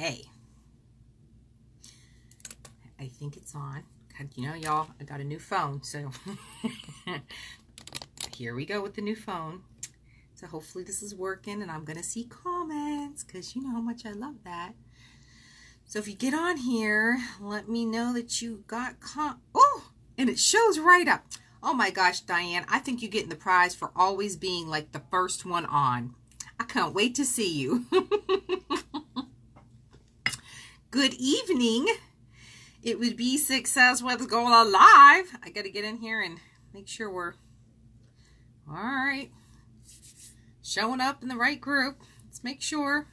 Okay. I think it's on. You know, y'all, I got a new phone, so here we go with the new phone. So hopefully this is working and I'm going to see comments because you know how much I love that. So if you get on here, let me know that you got oh, and it shows right up. Oh my gosh, Diane, I think you're getting the prize for always being like the first one on. I can't wait to see you. Good evening. It would be success with Scola live. I got to get in here and make sure we're all right. Showing up in the right group. Let's make sure.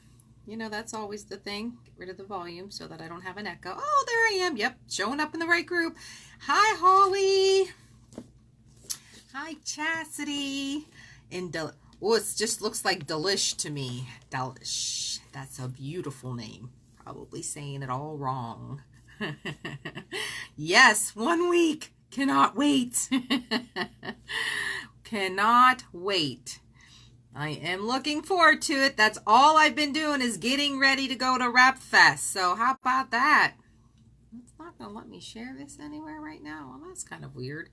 You know, that's always the thing. Get rid of the volume so that I don't have an echo. Oh, there I am. Yep, showing up in the right group. Hi, Holly. Hi, Chastity. And oh, it just looks like Delish to me. Delish. That's a beautiful name. Probably saying it all wrong. Yes, 1 week. Cannot wait. Cannot wait. I am looking forward to it. That's all I've been doing is getting ready to go to Rap Fest. So how about that? It's not going to let me share this anywhere right now. Well, that's kind of weird.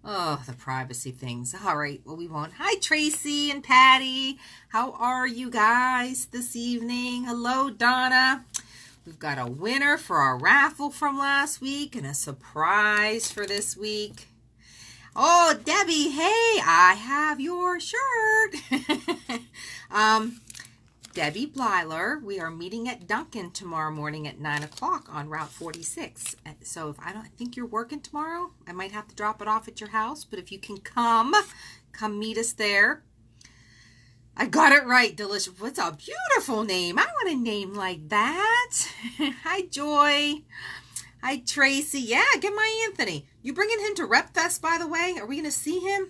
Oh, the privacy things. All right, well, we won't. Hi, Tracy and Patty. How are you guys this evening? Hello, Donna. We've got a winner for our raffle from last week and a surprise for this week. Oh, Debbie, hey, I have your shirt. Debbie Blyler, we are meeting at Dunkin' tomorrow morning at 9 o'clock on Route 46. So if I don't think you're working tomorrow, I might have to drop it off at your house. But if you can come meet us there. I got it right, Delicious. What's a beautiful name. I want a name like that. Hi, Joy. Hi, Tracy. Yeah, get my Anthony. You bringing him to Rep Fest, by the way? Are we going to see him?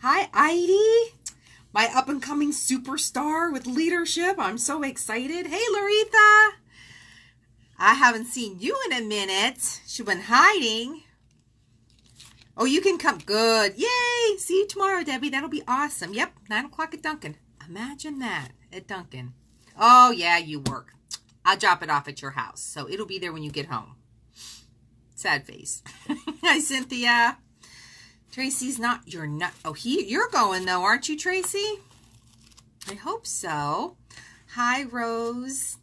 Hi, Heidi. My up-and-coming superstar with leadership. I'm so excited. Hey, Laretha. I haven't seen you in a minute. She's been hiding. Oh, you can come. Good. Yay. See you tomorrow, Debbie. That'll be awesome. Yep, 9 o'clock at Dunkin'. Imagine that at Dunkin'. Oh, yeah, you work. I'll drop it off at your house. So it'll be there when you get home. Sad face. Hi, Cynthia. Tracy's not. You're not. Oh, you're going, though, aren't you, Tracy? I hope so. Hi, Rose.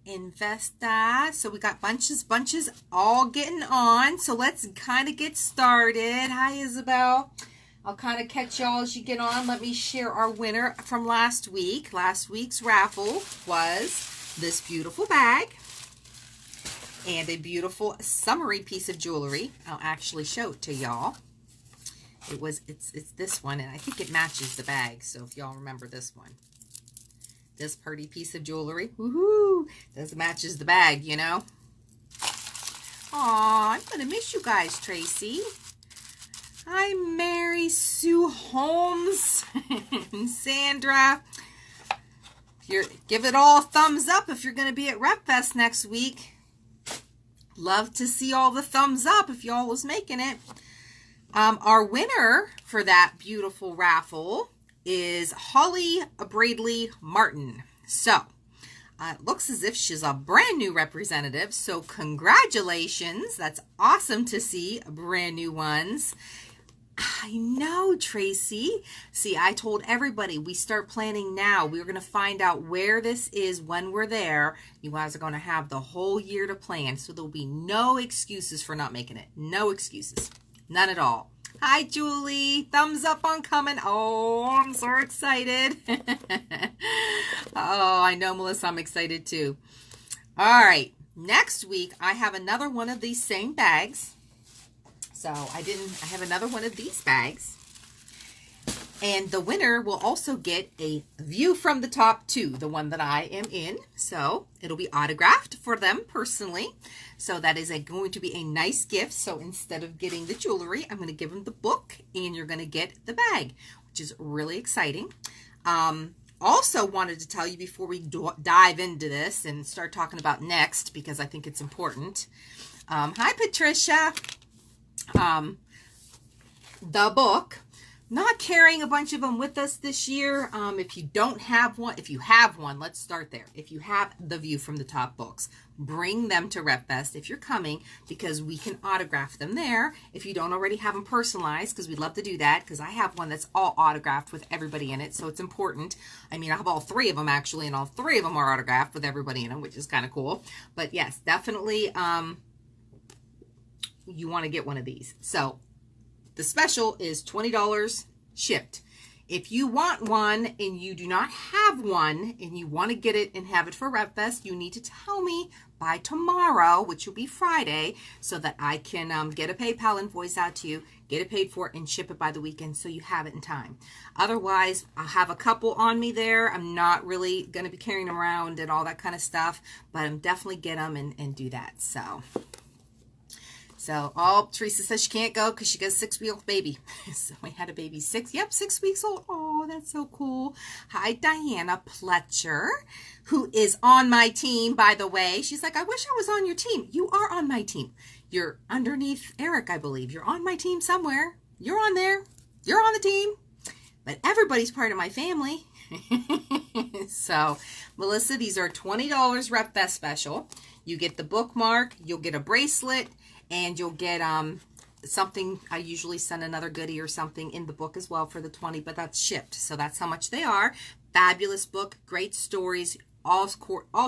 Investa. So we got bunches all getting on. So let's kind of get started. Hi, Isabel. I'll kind of catch y'all as you get on. Let me share our winner from last week. Last week's raffle was this beautiful bag and a beautiful summery piece of jewelry. I'll actually show it to y'all. It's this one, and I think it matches the bag. So if y'all remember this one. This pretty piece of jewelry. Woohoo! This matches the bag, you know. Aw, I'm going to miss you guys, Tracy. Hi, Mary Sue Holmes and Sandra. Give it all a thumbs up if you're going to be at Rep Fest next week. Love to see all the thumbs up if y'all was making it. Our winner for that beautiful raffle is Holly Bradley Martin. So, it looks as if she's a brand new representative. So, congratulations. That's awesome to see brand new ones. I know, Tracy. See, I told everybody we start planning now. We're going to find out where this is when we're there. You guys are going to have the whole year to plan. So, there'll be no excuses for not making it. No excuses. None at all. Hi, Julie. Thumbs up on coming. Oh, I'm so excited. Oh, I know, Melissa. I'm excited too. All right. Next week, I have another one of these same bags. So I have another one of these bags. And the winner will also get a view from the top too, the one that I am in. So it'll be autographed for them personally. So that is going to be a nice gift. So instead of getting the jewelry, I'm going to give them the book and you're going to get the bag, which is really exciting. Also wanted to tell you before we dive into this and start talking about next, because I think it's important. Hi, Patricia. The book not carrying a bunch of them with us this year. If you don't have one, if you have one, let's start there. If you have the View from the Top books, bring them to RepFest if you're coming, because we can autograph them there. If you don't already have them personalized, because we'd love to do that, because I have one that's all autographed with everybody in it, so it's important. I mean, I have all 3 of them actually, and all 3 of them are autographed with everybody in them, which is kind of cool. But yes, definitely you want to get one of these. So the special is $20 shipped. If you want one and you do not have one and you want to get it and have it for RepFest, you need to tell me by tomorrow, which will be Friday, so that I can get a PayPal invoice out to you, get it paid for, and ship it by the weekend so you have it in time. Otherwise, I'll have a couple on me there. I'm not really going to be carrying them around and all that kind of stuff, but I'm definitely get them and do that. So, oh, Teresa says she can't go because she got a 6-week-old baby. So we had a baby 6 weeks old. Oh, that's so cool. Hi, Diana Pletcher, who is on my team, by the way. She's like, I wish I was on your team. You are on my team. You're underneath Eric, I believe. You're on my team somewhere. You're on there. You're on the team. But everybody's part of my family. So, Melissa, these are $20 RepFest special. You get the bookmark. You'll get a bracelet. And you'll get something. I usually send another goodie or something in the book as well for the 20, but that's shipped. So that's how much they are. Fabulous book, great stories, all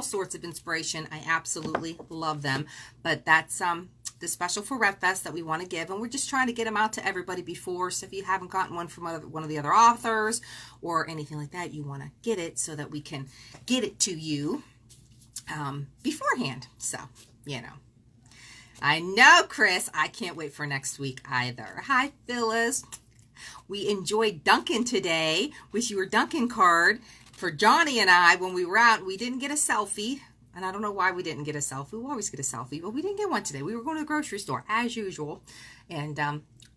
sorts of inspiration. I absolutely love them. But that's the special for RepFest that we want to give, and we're just trying to get them out to everybody before. So if you haven't gotten one from one of the other authors or anything like that, you want to get it so that we can get it to you beforehand. So, you know. I know, Chris. I can't wait for next week either. Hi, Phyllis. We enjoyed Duncan today. Wish you were Duncan card for Johnny and I when we were out. We didn't get a selfie, and I don't know why we didn't get a selfie. We always get a selfie, but we didn't get one today. We were going to the grocery store as usual, and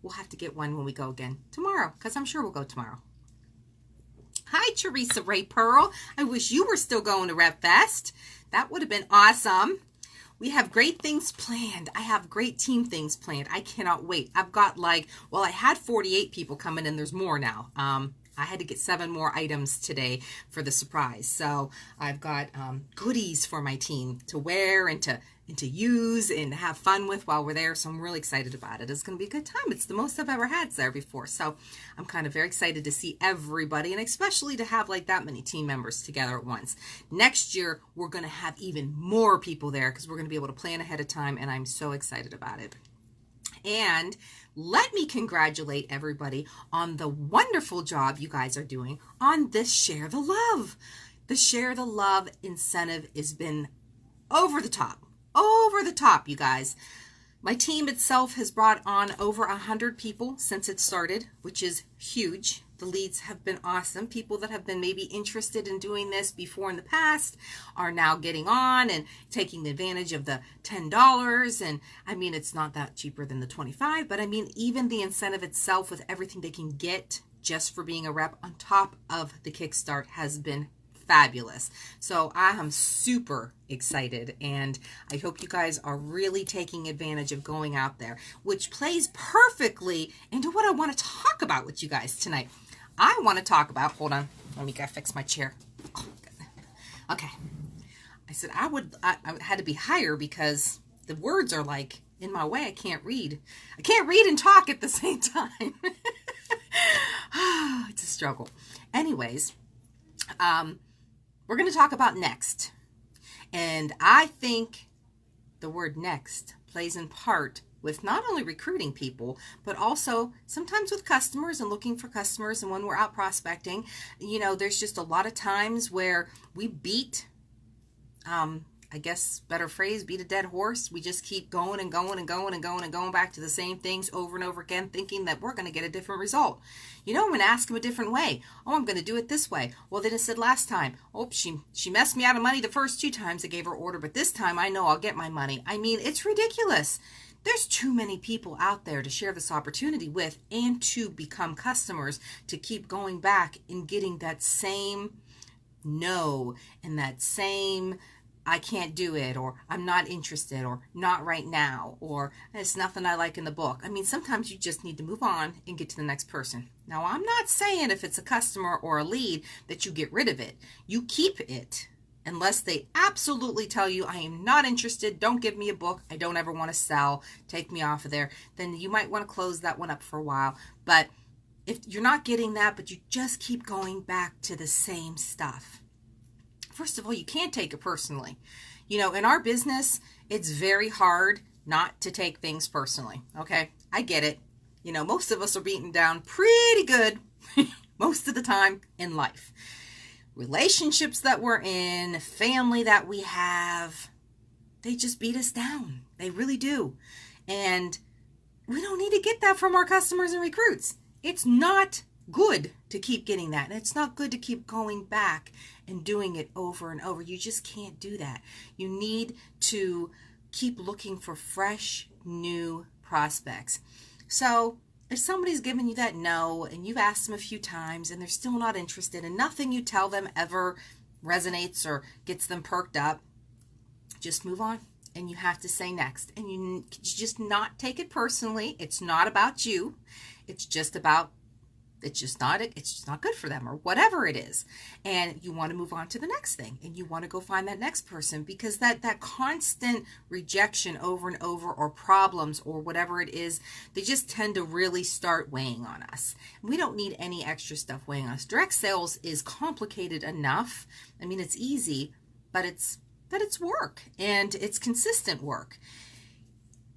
we'll have to get one when we go again tomorrow, because I'm sure we'll go tomorrow. Hi, Teresa Ray Pearl. I wish you were still going to RepFest. That would have been awesome. We have great things planned. I have great team things planned. I cannot wait. I've got I had 48 people coming in. There's more now. I had to get 7 more items today for the surprise. So I've got goodies for my team to wear and to use and have fun with while we're there. So I'm really excited about it. It's going to be a good time. It's the most I've ever had there before. So I'm kind of very excited to see everybody, and especially to have like that many team members together at once. Next year, we're going to have even more people there because we're going to be able to plan ahead of time, and I'm so excited about it. And let me congratulate everybody on the wonderful job you guys are doing on this Share the Love. The Share the Love incentive has been over the top. Over the top, you guys. My team itself has brought on over 100 people since it started, which is huge. The leads have been awesome. People that have been maybe interested in doing this before in the past are now getting on and taking advantage of the $10. And I mean, it's not that cheaper than the $25, but I mean, even the incentive itself with everything they can get just for being a rep on top of the Kickstart has been fabulous. So I am super excited, and I hope you guys are really taking advantage of going out there, which plays perfectly into what I want to talk about with you guys tonight. I want to talk about, hold on, let me go fix my chair. Oh, okay. I said I had to be higher because the words are like in my way. I can't read. I can't read and talk at the same time. It's a struggle. Anyways, we're going to talk about next. And I think the word next plays in part with not only recruiting people, but also sometimes with customers and looking for customers. And when we're out prospecting, you know, there's just a lot of times where we beat, I guess, better phrase, beat a dead horse. We just keep going and going and going and going and going back to the same things over and over again, thinking that we're going to get a different result. You know, I'm going to ask them a different way. Oh, I'm going to do it this way. Well, then it said last time, oh, she messed me out of money the first 2 times I gave her order, but this time I know I'll get my money. I mean, it's ridiculous. There's too many people out there to share this opportunity with and to become customers, to keep going back and getting that same no and that same I can't do it, or I'm not interested, or not right now, or it's nothing I like in the book. I mean, sometimes you just need to move on and get to the next person. Now, I'm not saying if it's a customer or a lead that you get rid of it. You keep it unless they absolutely tell you, I am not interested, don't give me a book, I don't ever want to sell, take me off of there. Then you might want to close that one up for a while. But if you're not getting that, but you just keep going back to the same stuff, first of all, you can't take it personally. You know, in our business, it's very hard not to take things personally. Okay, I get it. You know, most of us are beaten down pretty good most of the time in life. Relationships that we're in, family that we have, they just beat us down. They really do. And we don't need to get that from our customers and recruits. It's not good to keep getting that. And it's not good to keep going back and doing it over and over. You just can't do that. You need to keep looking for fresh, new prospects. So if somebody's giving you that no and you've asked them a few times and they're still not interested and nothing you tell them ever resonates or gets them perked up, just move on. And you have to say next. And you just not take it personally. It's not about you. It's just not good for them or whatever it is. And you want to move on to the next thing. And you want to go find that next person, because that constant rejection over and over, or problems or whatever it is, they just tend to really start weighing on us. We don't need any extra stuff weighing on us. Direct sales is complicated enough. I mean, it's easy, but it's work, and it's consistent work.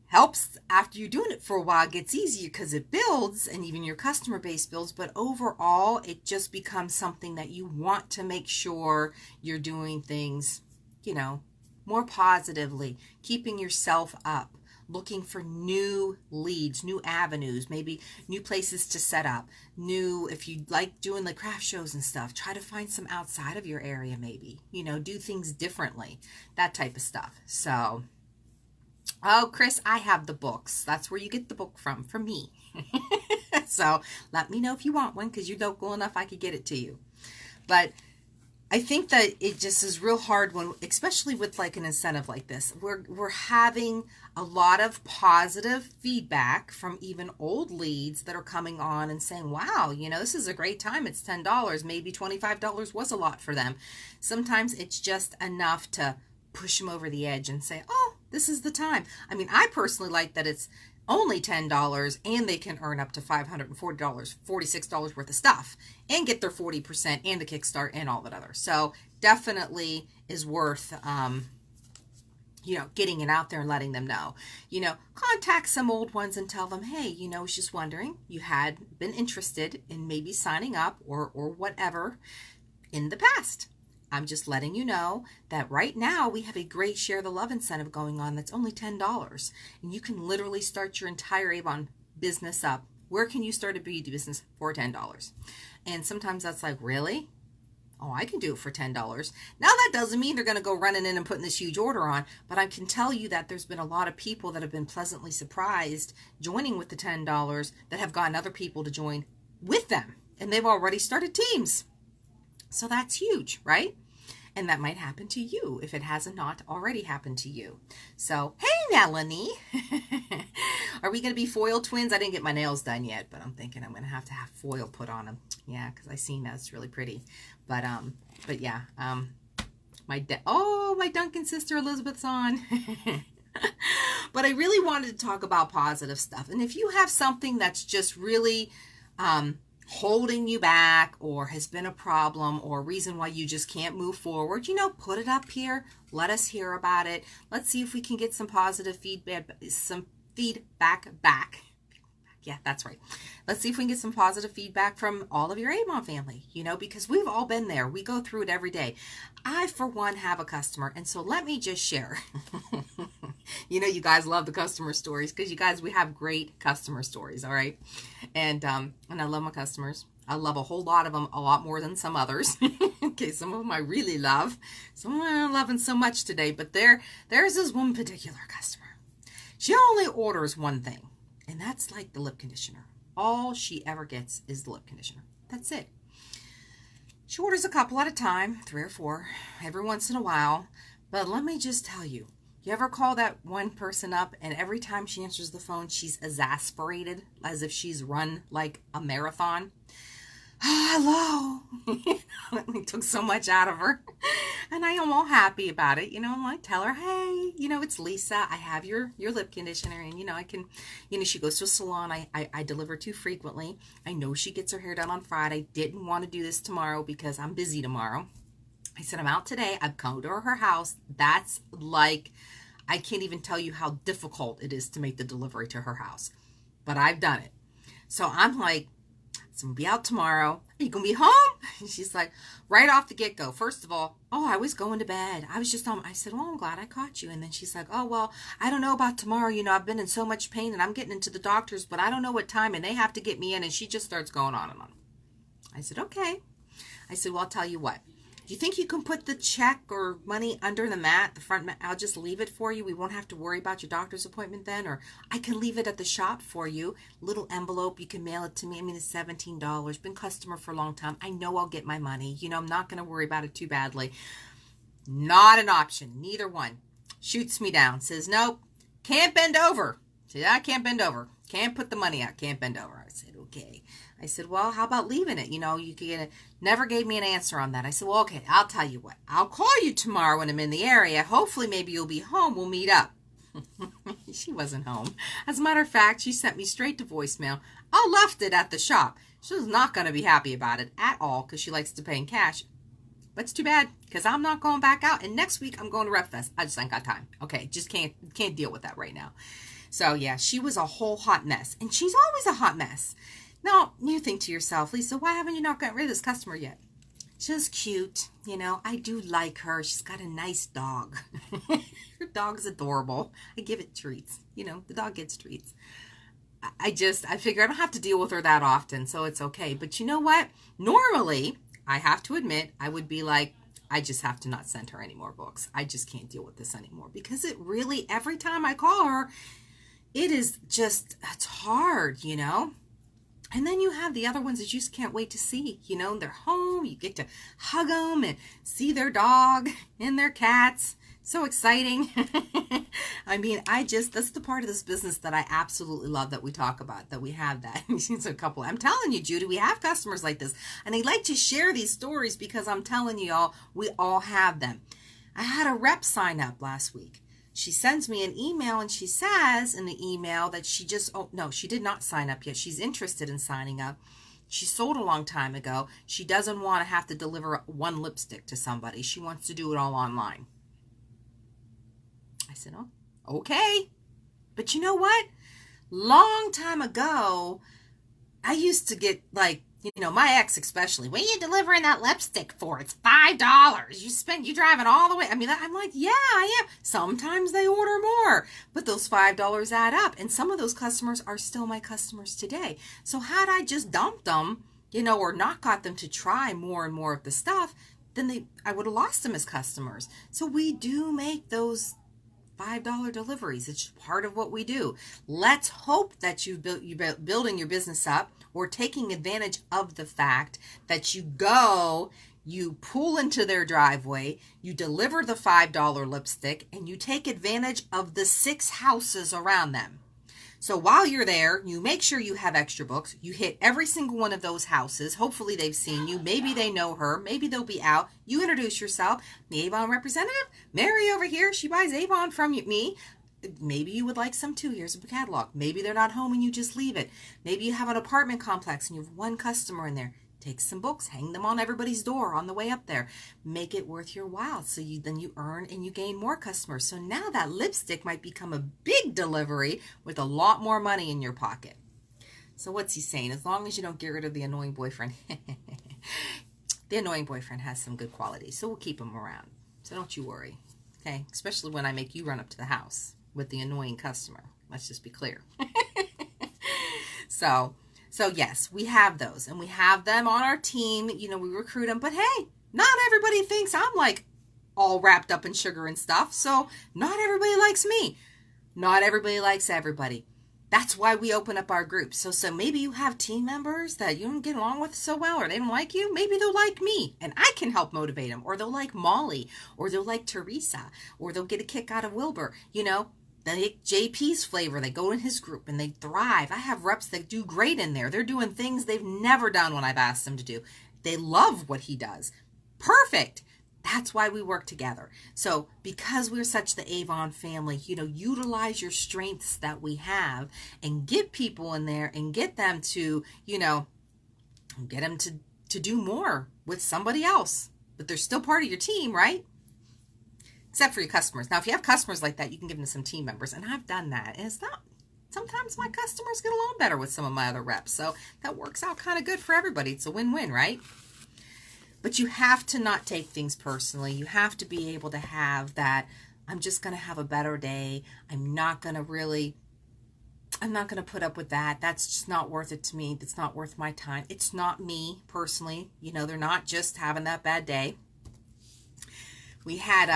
Helps after you're doing it for a while, it gets easier because it builds, and even your customer base builds, but overall it just becomes something that you want to make sure you're doing things, you know, more positively, keeping yourself up, looking for new leads, new avenues, maybe new places to set up, if you like doing the craft shows and stuff, try to find some outside of your area, maybe, you know, do things differently, that type of stuff. So, oh, Chris, I have the books. That's where you get the book from me. So let me know if you want one, because you're local enough I could get it to you. But I think that it just is real hard when, especially with like an incentive like this, we're having a lot of positive feedback from even old leads that are coming on and saying, wow, you know, this is a great time. It's $10. Maybe $25 was a lot for them. Sometimes it's just enough to push them over the edge and say, oh, this is the time. I mean, I personally like that it's only $10 and they can earn up to $540, $46 worth of stuff and get their 40% and the Kickstart and all that other. So definitely is worth, you know, getting it out there and letting them know. You know, contact some old ones and tell them, hey, you know, I was just wondering, you had been interested in maybe signing up or whatever in the past. I'm just letting you know that right now we have a great Share the Love incentive going on that's only $10. And you can literally start your entire Avon business up. Where can you start a beauty business for $10? And sometimes that's like, really? Oh, I can do it for $10. Now that doesn't mean they're going to go running in and putting this huge order on, but I can tell you that there's been a lot of people that have been pleasantly surprised joining with the $10 that have gotten other people to join with them. And they've already started teams. So that's huge, right? And that might happen to you if it hasn't not already happened to you. So, hey, Melanie. Are we going to be foil twins? I didn't get my nails done yet, but I'm thinking I'm going to have foil put on them. Yeah, because I seen that. It's really pretty. But yeah, my Duncan sister Elizabeth's on. But I really wanted to talk about positive stuff. And if you have something that's just really holding you back, or has been a problem, or a reason why you just can't move forward, you know, put it up here. Let us hear about it. Let's see if we can get some positive feedback, back. Yeah, that's right. Let's see if we can get some positive feedback from all of your Avon family, you know, because we've all been there. We go through it every day. I, for one, have a customer, and so let me just share. You know, you guys love the customer stories, because you guys, we have great customer stories, all right? And I love my customers. I love a whole lot of them, a lot more than some others. Okay, some of them I really love. Some of them I'm loving so much today, but there's this one particular customer. She only orders one thing, and that's like the lip conditioner. All she ever gets is the lip conditioner. That's it. She orders a couple at a time, 3 or 4, every once in a while. But let me just tell you, You ever call that one person up and every time she answers the phone, she's exasperated as if she's run like a marathon? Oh, hello. It took so much out of her. And I am all happy about it. I'm like, tell her, hey, it's Lisa. I have your lip conditioner. And, I can, she goes to a salon I deliver to frequently. I know she gets her hair done on Friday. Didn't want to do this tomorrow because I'm busy tomorrow. I said, I'm out today. I've come to her house. That's like, I can't even tell you how difficult it is to make the delivery to her house. But I've done it. So I'm like, so I'm going to be out tomorrow. Are you going to be home? And she's like, right off the get-go. First of all, I was going to bed. I was just on. I said, well, I'm glad I caught you. And then she's like, oh, well, I don't know about tomorrow. I've been in so much pain and I'm getting into the doctor's, but I don't know what time and they have to get me in. And she just starts going on and on. I said, okay. I said, well, I'll tell you what. Do you think you can put the check or money under the mat, the front mat? I'll just leave it for you. We won't have to worry about your doctor's appointment then. Or I can leave it at the shop for you. Little envelope. You can mail it to me. It's $17. Been customer for a long time. I know I'll get my money. I'm not going to worry about it too badly. Not an option. Neither one. Shoots me down. Says, nope. Can't bend over. Said, I can't bend over. Can't put the money out. Can't bend over. I said, okay. I said, well, how about leaving it? You could get it. Never gave me an answer on that. I said, well, okay, I'll tell you what. I'll call you tomorrow when I'm in the area. Hopefully, maybe you'll be home. We'll meet up. She wasn't home. As a matter of fact, she sent me straight to voicemail. I left it at the shop. She was not going to be happy about it at all because she likes to pay in cash. But it's too bad because I'm not going back out. And next week, I'm going to RepFest. I just ain't got time. Okay, just can't deal with that right now. So, yeah, she was a whole hot mess. And she's always a hot mess. Now, you think to yourself, Lisa, why haven't you not gotten rid of this customer yet? She's cute. I do like her. She's got a nice dog. Her dog's adorable. I give it treats. The dog gets treats. I figure I don't have to deal with her that often, so it's okay. But you know what? Normally, I have to admit, I would be like, I just have to not send her any more books. I just can't deal with this anymore. Because it really, every time I call her, it's hard, And then you have the other ones that you just can't wait to see. They're home. You get to hug them and see their dog and their cats. So exciting. That's the part of this business that I absolutely love that we talk about, that we have that. It's a couple. I'm telling you, Judy, we have customers like this. And they like to share these stories because I'm telling you all, we all have them. I had a rep sign up last week. She sends me an email and she says in the email that she did not sign up yet. She's interested in signing up. She sold a long time ago. She doesn't want to have to deliver one lipstick to somebody. She wants to do it all online. I said, oh, okay. But you know what? Long time ago, I used to get my ex especially, what are you delivering that lipstick for? It's $5. You driving all the way. I'm like, yeah, I am. Sometimes they order more, but those $5 add up. And some of those customers are still my customers today. So had I just dumped them, or not got them to try more and more of the stuff, then I would have lost them as customers. So we do make those $5 deliveries. It's part of what we do. Let's hope that you're building your business up or taking advantage of the fact that you pull into their driveway, you deliver the $5 lipstick, and you take advantage of the 6 houses around them. So while you're there, you make sure you have extra books. You hit every single one of those houses. Hopefully they've seen you. Maybe they know her. Maybe they'll be out. You introduce yourself. The Avon representative, Mary over here. She buys Avon from me. Maybe you would like some too. Here's a catalog. Maybe they're not home and you just leave it. Maybe you have an apartment complex and you have one customer in there. Take some books, hang them on everybody's door on the way up there. Make it worth your while. So then you earn and you gain more customers. So now that lipstick might become a big delivery with a lot more money in your pocket. So what's he saying? As long as you don't get rid of the annoying boyfriend. The annoying boyfriend has some good qualities, so we'll keep him around. So don't you worry. Okay? Especially when I make you run up to the house with the annoying customer. Let's just be clear. So yes, we have those, and we have them on our team. We recruit them, but hey, not everybody thinks I'm like all wrapped up in sugar and stuff. So not everybody likes me. Not everybody likes everybody. That's why we open up our groups. So maybe you have team members that you don't get along with so well, or they don't like you. Maybe they'll like me and I can help motivate them, or they'll like Molly, or they'll like Teresa, or they'll get a kick out of Wilbur. You know, they like JP's flavor. They go in his group and they thrive. I have reps that do great in there. They're doing things they've never done when I've asked them to do. They love what he does. Perfect. That's why we work together. So because we're such the Avon family, you know, utilize your strengths that we have and get people in there and get them to, you know, get them to do more with somebody else. But they're still part of your team, right? Except for your customers. Now, if you have customers like that, you can give them some team members. And I've done that. And it's not, sometimes my customers get along better with some of my other reps. So that works out kind of good for everybody. It's a win-win, right? But you have to not take things personally. You have to be able to have that, I'm just going to have a better day. I'm not going to put up with that. That's just not worth it to me. That's not worth my time. It's not me personally. You know, they're not just having that bad day. We had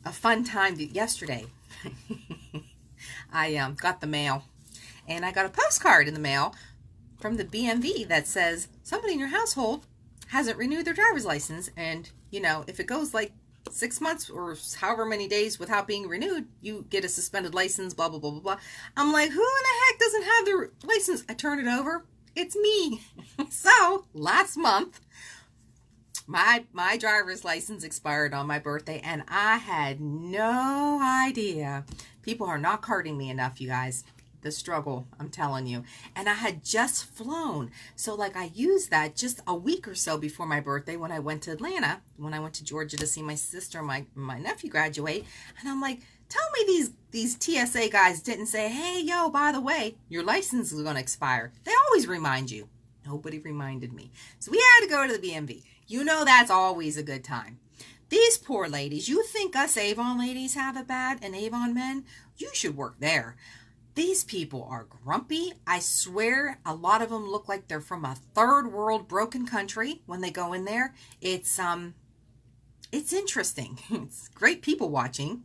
a fun time yesterday. I got the mail, and I got a postcard in the mail from the BMV that says somebody in your household hasn't renewed their driver's license, and you know, if it goes like 6 months or however many days without being renewed, you get a suspended license, blah blah blah blah blah. I'm like, who in the heck doesn't have their license? I turn it over, it's me. So last month my driver's license expired on my birthday, and I had no idea. People are not carding me enough, you guys. The struggle, I'm telling you. And I had just flown. So like I used that just a week or so before my birthday when I went to Atlanta, when I went to Georgia to see my sister and my nephew graduate. And I'm like, tell me these TSA guys didn't say, hey, yo, by the way, your license is going to expire. They always remind you. Nobody reminded me. So we had to go to the BMV. You know that's always a good time. These poor ladies, you think us Avon ladies have it bad and Avon men? You should work there. These people are grumpy. I swear a lot of them look like they're from a third world broken country when they go in there. It's interesting. It's great people watching.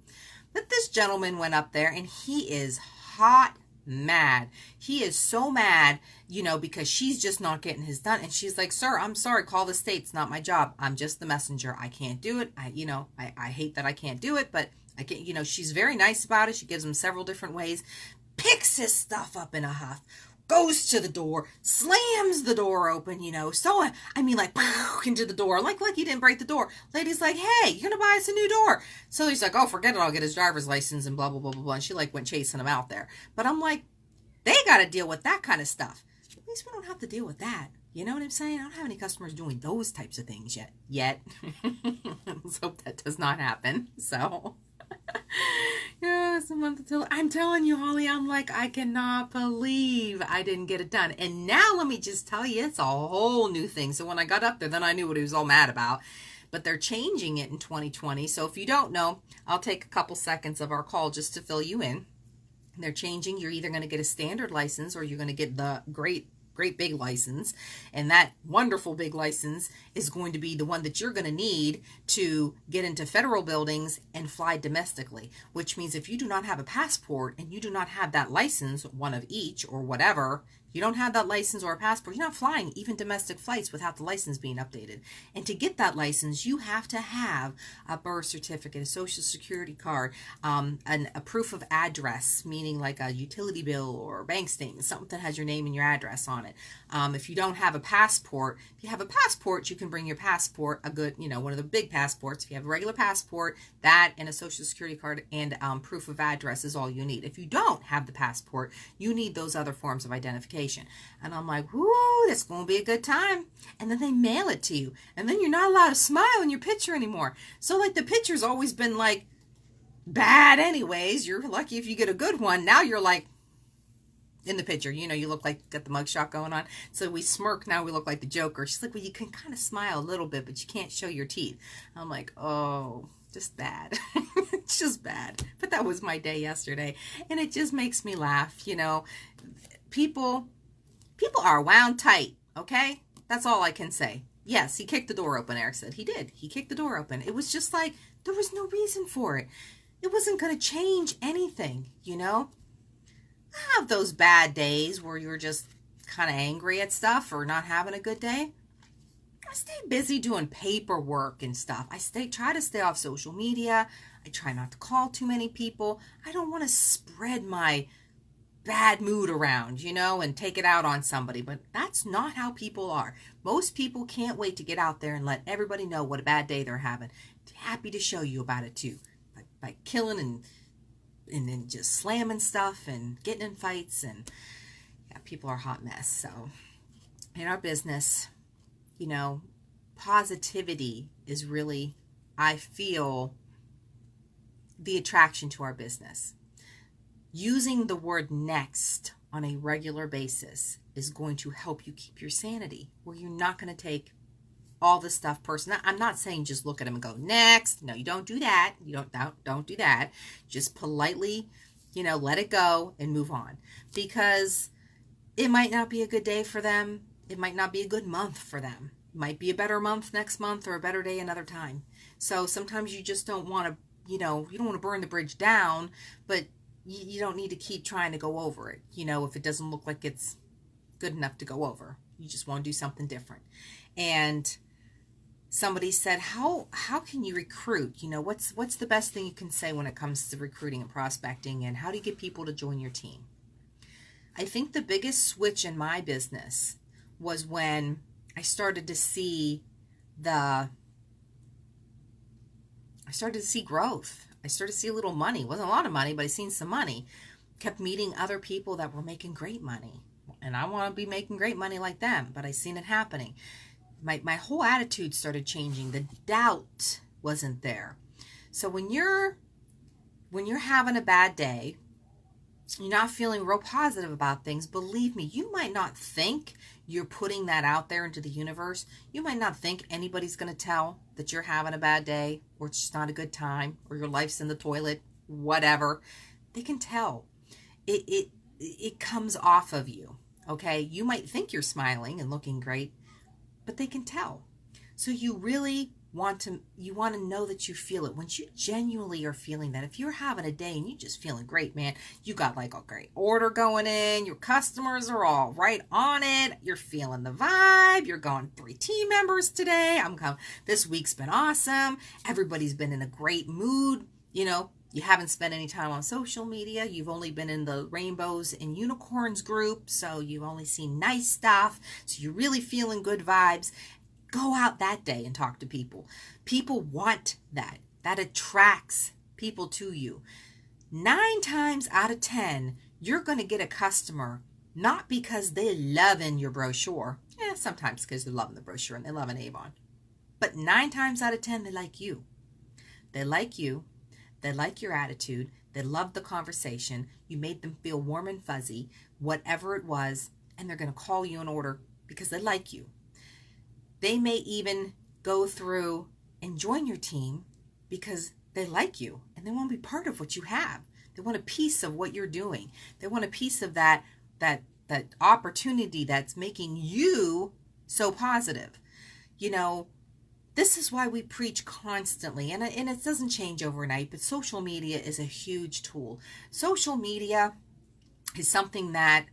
But this gentleman went up there and he is hot mad. He is so mad, you know, because she's just not getting his done. And she's like, sir, I'm sorry, call the state. It's not my job. I'm just the messenger. I can't do it. I hate that I can't do it, but I can't, you know, she's very nice about it. She gives him several different ways. Picks his stuff up in a huff, goes to the door, slams the door open, you know, so, I mean, like, into the door, like he didn't break the door. Lady's like, hey, you're gonna buy us a new door. So he's like, oh, forget it, I'll get his driver's license and blah, blah, blah, blah, blah. And she, like, went chasing him out there. But I'm like, they gotta deal with that kind of stuff. At least we don't have to deal with that. You know what I'm saying? I don't have any customers doing those types of things yet. Let's hope that does not happen, so... Yeah, it's a month until I'm telling you, Holly, I'm like, I cannot believe I didn't get it done. And now let me just tell you, it's a whole new thing. So when I got up there, then I knew what he was all mad about. But they're changing it in 2020. So if you don't know, I'll take a couple seconds of our call just to fill you in. They're changing. You're either going to get a standard license or you're going to get the great big license, and that wonderful big license is going to be the one that you're going to need to get into federal buildings and fly domestically, which means if you do not have a passport and you do not have that license, one of each or whatever, you don't have that license or a passport, you're not flying even domestic flights without the license being updated. And to get that license, you have to have a birth certificate, a social security card, a proof of address, meaning like a utility bill or a bank statement, something that has your name and your address on it. If you don't have a passport, if you have a passport, you can bring your passport, a good, you know, one of the big passports. If you have a regular passport, that and a social security card and proof of address is all you need. If you don't have the passport, you need those other forms of identification. And I'm like, whoo, that's going to be a good time. And then they mail it to you. And then you're not allowed to smile in your picture anymore. So like the picture's always been like bad anyways. You're lucky if you get a good one. Now you're like in the picture, you know, you look like you got the mugshot going on. So we smirk, now we look like the Joker. She's like, well, you can kind of smile a little bit, but you can't show your teeth. I'm like, oh, just bad. It's just bad. But that was my day yesterday. And it just makes me laugh, you know. People are wound tight, okay? That's all I can say. Yes, he kicked the door open, Eric said. He did. He kicked the door open. It was just like, there was no reason for it. It wasn't going to change anything, you know? have those bad days where you're just kind of angry at stuff or not having a good day. I stay busy doing paperwork and stuff. Try to stay off social media. I try not to call too many people. I don't want to spread my bad mood around, and take it out on somebody. But that's not how people are. Most people can't wait to get out there and let everybody know what a bad day they're having. Happy to show you about it too. By killing and then just slamming stuff and getting in fights. And yeah, people are a hot mess. So in our business, positivity is really, I feel, the attraction to our business. Using the word next on a regular basis is going to help you keep your sanity, where you're not going to take all the stuff personal. I'm not saying just look at them and go next. No, you don't do that. You don't do that. Just politely, let it go and move on, because it might not be a good day for them. It might not be a good month for them. It might be a better month next month or a better day another time. So sometimes you just don't want to, you don't want to burn the bridge down, but you don't need to keep trying to go over it. If it doesn't look like it's good enough to go over, you just want to do something different. And somebody said, how can you recruit? What's the best thing you can say when it comes to recruiting and prospecting, and how do you get people to join your team? I think the biggest switch in my business was when I started to see growth. I started to see a little money. It wasn't a lot of money, but I seen some money. Kept meeting other people that were making great money. And I want to be making great money like them, but I seen it happening. My whole attitude started changing. The doubt wasn't there. So when you're having a bad day, you're not feeling real positive about things, believe me, you might not think you're putting that out there into the universe. You might not think anybody's going to tell that you're having a bad day, or it's just not a good time, or your life's in the toilet, whatever. They can tell. It comes off of you, okay? You might think you're smiling and looking great, but they can tell. So you really want to know that you feel it. Once you genuinely are feeling that, if you're having a day and you're just feeling great, man, you got like a great order going in, your customers are all right on it, you're feeling the vibe, you're going 3 team members today, this week's been awesome, everybody's been in a great mood, you haven't spent any time on social media, you've only been in the rainbows and unicorns group, so you've only seen nice stuff, so you're really feeling good vibes. Go out that day and talk to people. People want that. That attracts people to you. 9 times out of 10, you're going to get a customer not because they're loving your brochure. Yeah, sometimes because they're loving the brochure and they love an Avon. But 9 times out of 10, they like you. They like you. They like your attitude. They love the conversation. You made them feel warm and fuzzy, whatever it was, and they're going to call you an order because they like you. They may even go through and join your team because they like you and they want to be part of what you have. They want a piece of what you're doing. They want a piece of that opportunity that's making you so positive. This is why we preach constantly, and it doesn't change overnight, but social media is a huge tool. Social media is something that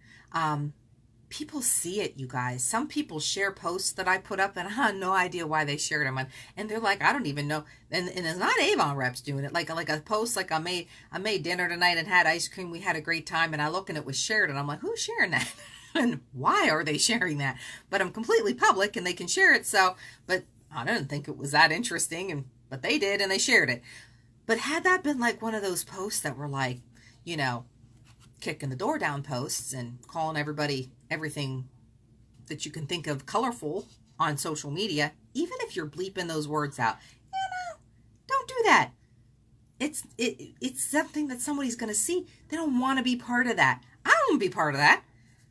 people see it, you guys. Some people share posts that I put up and I have no idea why they shared them. And they're like, I don't even know. And it's not Avon reps doing it. Like a post, like I made dinner tonight and had ice cream. We had a great time. And I look and it was shared. And I'm like, who's sharing that? And why are they sharing that? But I'm completely public and they can share it. So, but I didn't think it was that interesting. But they did and they shared it. But had that been like one of those posts that were like, kicking the door down posts and calling everybody everything that you can think of colorful on social media, even if you're bleeping those words out, don't do that. It's something that somebody's going to see. They don't want to be part of that. I don't want to be part of that.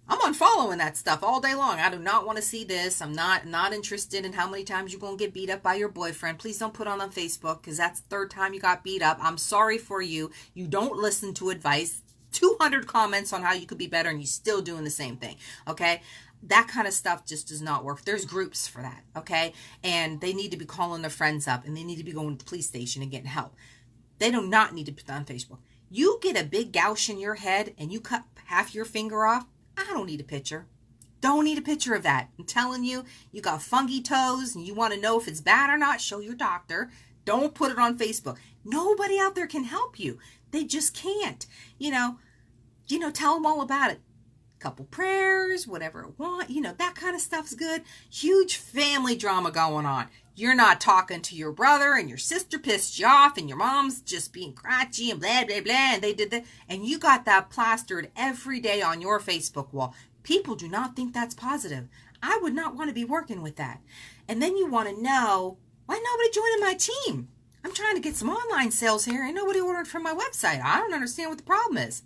I'm unfollowing that stuff all day long. I do not want to see this. I'm not interested in how many times you're going to get beat up by your boyfriend. Please don't put on Facebook because that's the 3rd time you got beat up. I'm sorry for you. You don't listen to advice. 200 comments on how you could be better and you're still doing the same thing, okay? That kind of stuff just does not work. There's groups for that, okay? And they need to be calling their friends up and they need to be going to the police station and getting help. They do not need to put that on Facebook. You get a big gouge in your head and you cut half your finger off. I don't need a picture. Don't need a picture of that. I'm telling you, you got funky toes and you want to know if it's bad or not, show your doctor. Don't put it on Facebook. Nobody out there can help you. They just can't. Tell them all about it. Couple prayers, whatever it want, that kind of stuff's good. Huge family drama going on. You're not talking to your brother and your sister pissed you off and your mom's just being crotchety and blah, blah, blah, and they did that. And you got that plastered every day on your Facebook wall. People do not think that's positive. I would not want to be working with that. And then you want to know, why nobody joining my team? I'm trying to get some online sales here and nobody ordered from my website. I don't understand what the problem is.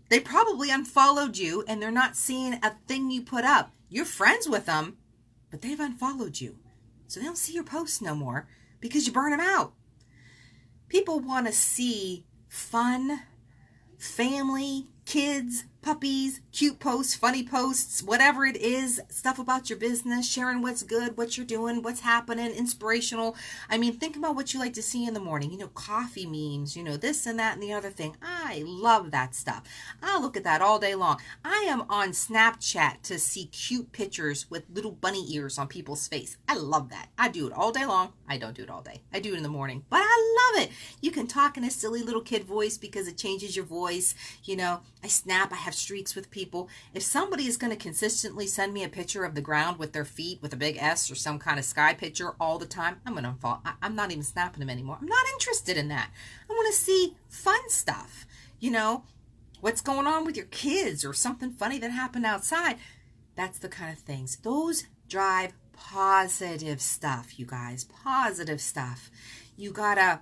They probably unfollowed you and they're not seeing a thing you put up. You're friends with them, but they've unfollowed you. So they don't see your posts no more because you burn them out. People want to see fun, family, kids, puppies, cute posts, funny posts, whatever it is, stuff about your business, sharing what's good, what you're doing, what's happening, inspirational. I mean, think about what you like to see in the morning, coffee memes, this and that and the other thing. I love that stuff. I look at that all day long. I am on Snapchat to see cute pictures with little bunny ears on people's face. I love that. I do it all day long. I don't do it all day. I do it in the morning, but I love it. You can talk in a silly little kid voice because it changes your voice. I snap. I have streaks with people. If somebody is going to consistently send me a picture of the ground with their feet with a big S or some kind of sky picture all the time, I'm going to unfollow. I'm not even snapping them anymore. I'm not interested in that. I want to see fun stuff. What's going on with your kids or something funny that happened outside. That's the kind of things. Those drive positive stuff, you guys. Positive stuff. You gotta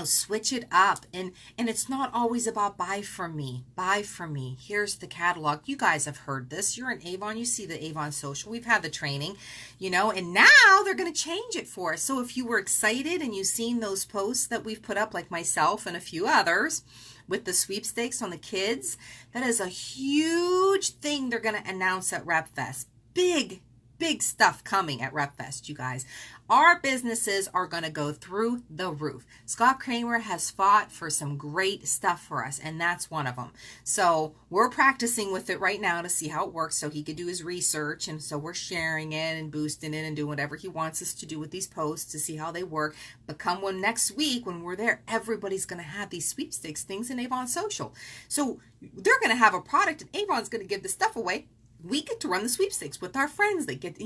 switch it up. And it's not always about buy from me. Buy from me. Here's the catalog. You guys have heard this. You're in Avon. You see the Avon Social. We've had the training, and now they're going to change it for us. So if you were excited and you've seen those posts that we've put up, like myself and a few others, with the sweepstakes on the kids, that is a huge thing they're going to announce at RepFest. Big stuff coming at RepFest, you guys. Our businesses are going to go through the roof. Scott Kramer has fought for some great stuff for us, and that's one of them. So we're practicing with it right now to see how it works so he could do his research, and so we're sharing it and boosting it and doing whatever he wants us to do with these posts to see how they work. But come next week when we're there, everybody's going to have these sweepstakes things in Avon Social. So they're going to have a product, and Avon's going to give the stuff away. We get to run the sweepstakes with our friends. They get,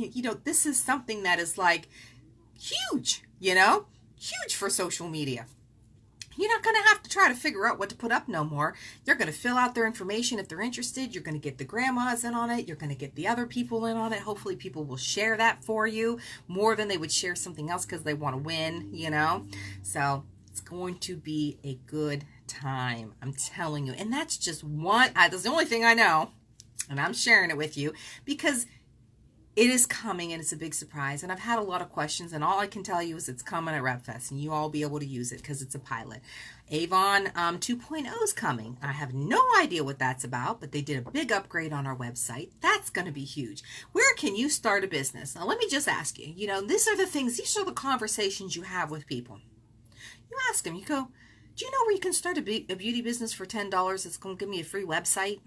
this is something that is like huge, huge for social media. You're not going to have to try to figure out what to put up no more. They're going to fill out their information if they're interested. You're going to get the grandmas in on it. You're going to get the other people in on it. Hopefully people will share that for you more than they would share something else because they want to win, So it's going to be a good time. I'm telling you. And that's just one. That's the only thing I know. And I'm sharing it with you because it is coming and it's a big surprise. And I've had a lot of questions, and all I can tell you is it's coming at RepFest, and you all be able to use it because it's a pilot. Avon 2.0 is coming. I have no idea what that's about, but they did a big upgrade on our website. That's going to be huge. Where can you start a business? Now, let me just ask you, these are the conversations you have with people. You ask them, you go, do you know where you can start a beauty business for $10 that's going to give me a free website?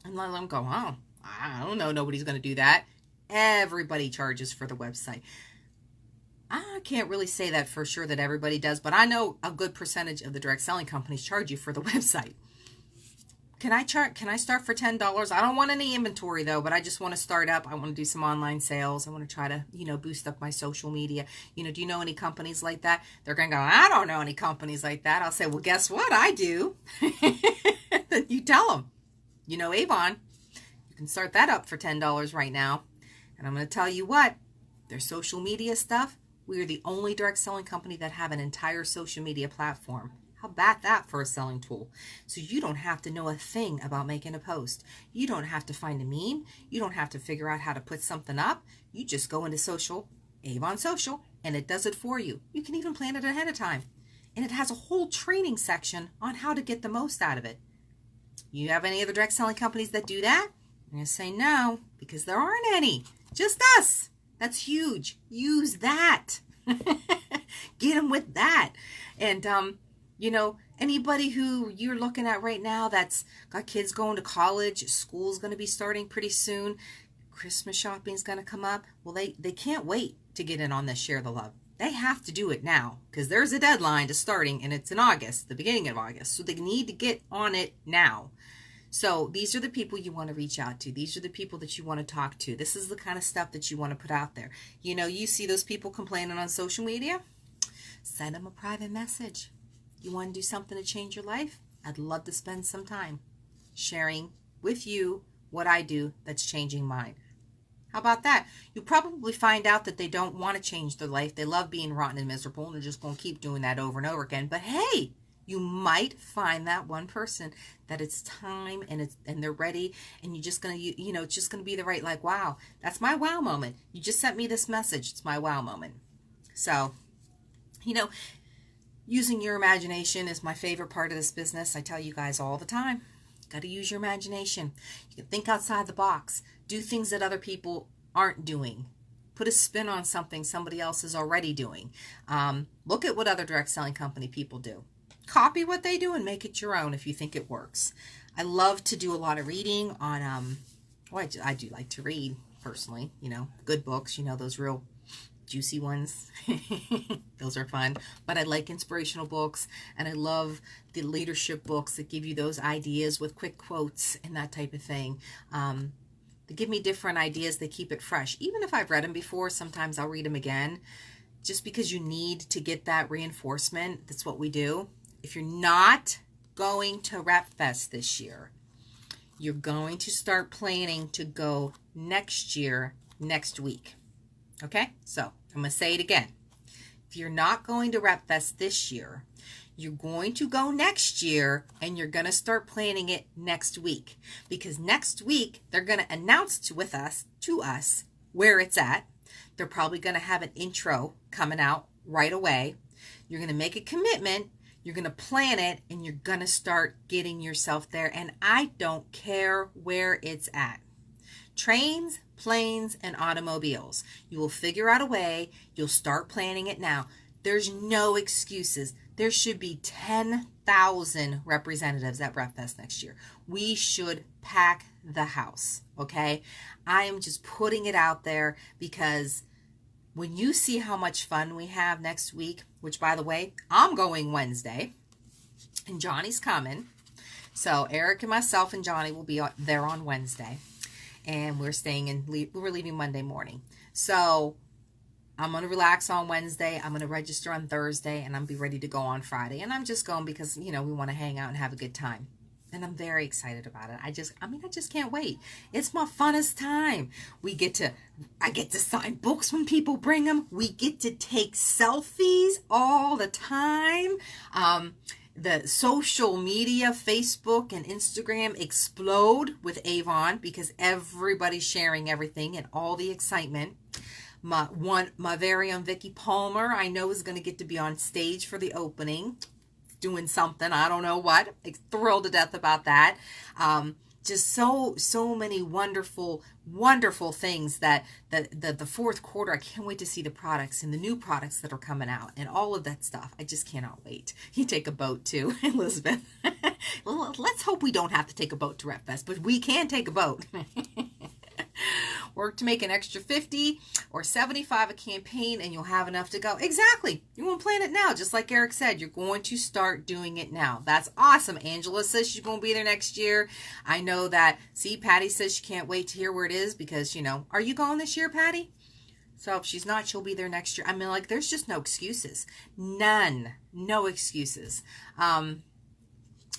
And let them go, oh, I don't know. Nobody's going to do that. Everybody charges for the website. I can't really say that for sure that everybody does, but I know a good percentage of the direct selling companies charge you for the website. Can I start for $10? I don't want any inventory though, but I just want to start up. I want to do some online sales. I want to try to, boost up my social media. Do you know any companies like that? They're going to go, I don't know any companies like that. I'll say, well, guess what? I do. You tell them. Avon, you can start that up for $10 right now. And I'm going to tell you what, their social media stuff, we are the only direct selling company that have an entire social media platform. How about that for a selling tool? So you don't have to know a thing about making a post. You don't have to find a meme. You don't have to figure out how to put something up. You just go into social, Avon Social, and it does it for you. You can even plan it ahead of time. And it has a whole training section on how to get the most out of it. You have any other direct selling companies that do that? I'm going to say no, because there aren't any. Just us. That's huge. Use that. Get them with that. And, Anybody who you're looking at right now that's got kids going to college, school's going to be starting pretty soon, Christmas shopping's going to come up. Well, they can't wait to get in on this Share the Love. They have to do it now because there's a deadline to starting, and it's in August, the beginning of August. So they need to get on it now. So these are the people you want to reach out to. These are the people that you want to talk to. This is the kind of stuff that you want to put out there. You know, you see those people complaining on social media? Send them a private message. You want to do something to change your life? I'd love to spend some time sharing with you what I do that's changing mine. How about that? You'll probably find out that they don't want to change their life. They love being rotten and miserable, and they're just going to keep doing that over and over again. But hey, you might find that one person that it's time and they're ready, and you're just going to, you know, it's just going to be the right, like, wow, that's my wow moment. You just sent me this message. It's my wow moment. So, you know, using your imagination is my favorite part of this business. I tell you guys all the time, got to use your imagination. You can think outside the box. Do things that other people aren't doing. Put a spin on something somebody else is already doing. Look at what other direct selling company people do. Copy what they do and make it your own if you think it works. I love to do a lot of reading on, well, I do like to read personally, you know, good books, you know, those real juicy ones. Those are fun. But I like inspirational books, and I love the leadership books that give you those ideas with quick quotes and that type of thing. They give me different ideas. They keep it fresh. Even if I've read them before, sometimes I'll read them again just because you need to get that reinforcement. That's what we do. If you're not going to Rep Fest this year, you're going to start planning to go next year, next week. Okay? So I'm going to say it again. If you're not going to Rep Fest this year, you're going to go next year, and you're going to start planning it next week, because next week they're going to announce to us where it's at. They're probably going to have an intro coming out right away. You're going to make a commitment. You're going to plan it, and you're going to start getting yourself there. And I don't care where it's at. Trains, planes, and automobiles. You will figure out a way. You'll start planning it now. There's no excuses. There should be 10,000 representatives at RepFest next year. We should pack the house, okay? I am just putting it out there because when you see how much fun we have next week, which, by the way, I'm going Wednesday, and Johnny's coming. So Eric and myself and Johnny will be there on Wednesday, and we're leaving Monday morning. So I'm going to relax on Wednesday. I'm going to register on Thursday, and I'm be ready to go on Friday. And I'm just going because, you know, we want to hang out and have a good time. And I'm very excited about it. I just can't wait. It's my funnest time. I get to sign books when people bring them. We get to take selfies all the time. The social media, Facebook and Instagram explode with Avon because everybody's sharing everything and all the excitement. My very own Vicky Palmer, I know, is going to get to be on stage for the opening, doing something. I don't know what. I'm thrilled to death about that. Just so many wonderful things that the fourth quarter, I can't wait to see the products and the new products that are coming out and all of that stuff. I just cannot wait. You take a boat too, Elizabeth. Well, let's hope we don't have to take a boat to RepFest, but we can take a boat. Work to make an extra 50 or 75 a campaign, and you'll have enough to go. Exactly. You want to plan it now, just like Eric said. You're going to start doing it now. That's awesome. Angela says she's going to be there next year. I know that. See, Patty says she can't wait to hear where it is because, you know, are you going this year, Patty? So if she's not, she'll be there next year. I mean, like, there's just no excuses. None. No excuses.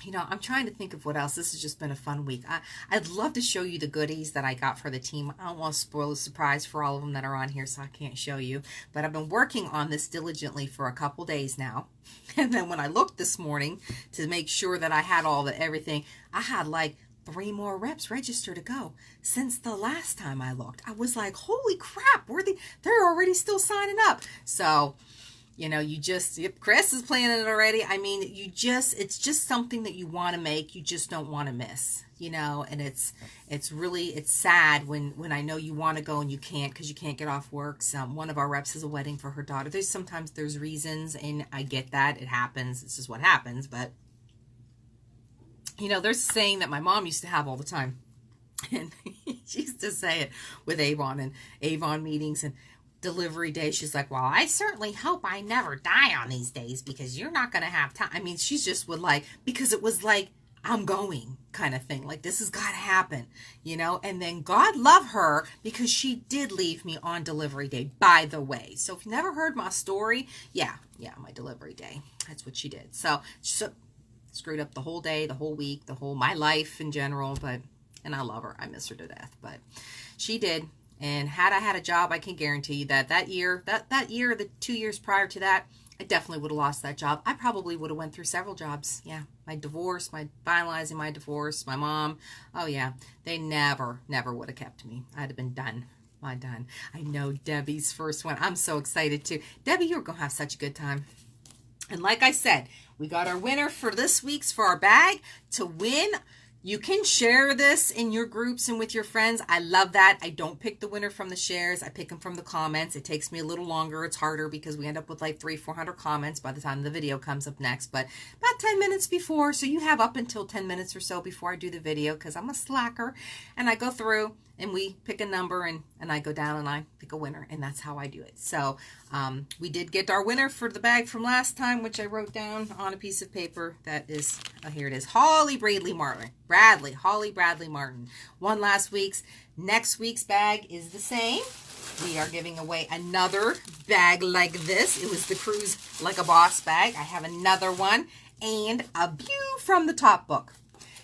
You know, I'm trying to think of what else. This has just been a fun week. I'd love to show you the goodies that I got for the team. I don't want to spoil the surprise for all of them that are on here, so I can't show you. But I've been working on this diligently for a couple days now. And then when I looked this morning to make sure that I had everything, I had like 3 more reps registered to go. Since the last time I looked, I was like, holy crap, they're already still signing up. So, you know, Chris is planning it already. I mean, it's just something that you want to make. You just don't want to miss, you know, and it's sad when I know you want to go and you can't because you can't get off work. One of our reps has a wedding for her daughter. Sometimes there's reasons, and I get that. It happens. This is what happens, but You know, there's a saying that my mom used to have all the time. And she used to say it with Avon and Avon meetings and delivery day. She's like, well, I certainly hope I never die on these days because you're not going to have time. I mean, she just would like, because it was like, I'm going kind of thing. Like, this has got to happen, you know? And then God love her because she did leave me on delivery day, by the way. So if you never heard my story, yeah, my delivery day. That's what she did. So screwed up the whole day, the whole week, my life in general, and I love her. I miss her to death, but she did. And had I had a job, I can guarantee you that year, the 2 years prior to that, I definitely would have lost that job. I probably would have went through several jobs. Yeah, my divorce, finalizing my divorce, my mom. Oh yeah, they never would have kept me. I'd have been done. Done. I know Debbie's first one. I'm so excited too. Debbie, you're going to have such a good time. And like I said, we got our winner for this week's for our bag. To win, you can share this in your groups and with your friends. I love that. I don't pick the winner from the shares. I pick them from the comments. It takes me a little longer. It's harder because we end up with like 300-400 comments by the time the video comes up next. But about 10 minutes before, so you have up until 10 minutes or so before I do the video because I'm a slacker. And I go through and we pick a number and I go down and I pick a winner. And that's how I do it. So we did get our winner for the bag from last time, which I wrote down on a piece of paper. That is, here it is, Holly Bradley Martin. Won last week's. Next week's bag is the same. We are giving away another bag like this. It was the Cruise Like a Boss bag. I have another one and a View from the Top book.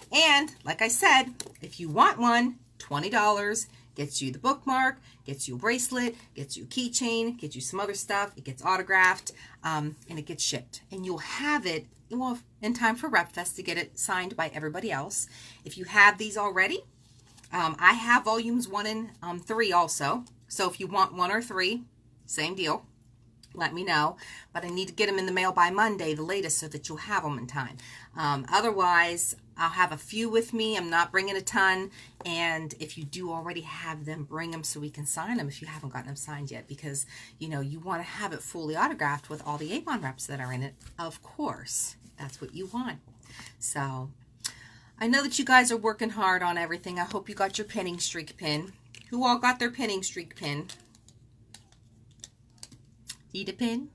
And like I said, if you want one, $20 gets you the bookmark, gets you a bracelet, gets you a keychain, gets you some other stuff. It gets autographed, and it gets shipped. And you'll have it, well, in time for RepFest to get it signed by everybody else. If you have these already, I have volumes 1 and 3 also. So if you want 1 or 3, same deal. Let me know. But I need to get them in the mail by Monday, the latest, so that you'll have them in time. Otherwise, I'll have a few with me. I'm not bringing a ton. And if you do already have them, bring them so we can sign them if you haven't gotten them signed yet. Because, you know, you want to have it fully autographed with all the Avon reps that are in it. Of course, that's what you want. So, I know that you guys are working hard on everything. I hope you got your pinning streak pin. Who all got their pinning streak pin? Need a pin?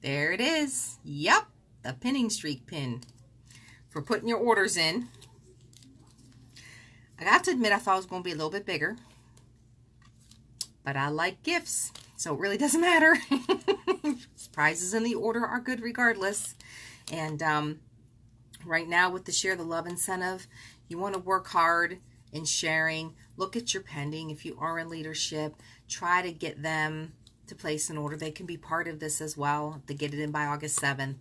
There it is. Yep, the pinning streak pin for putting your orders in. I got to admit, I thought it was going to be a little bit bigger, but I like gifts, so it really doesn't matter. Prizes in the order are good regardless. And right now with the Share the Love incentive, you want to work hard in sharing. Look at your pending. If you are in leadership, try to get them to place an order. They can be part of this as well. They get it in by August 7th.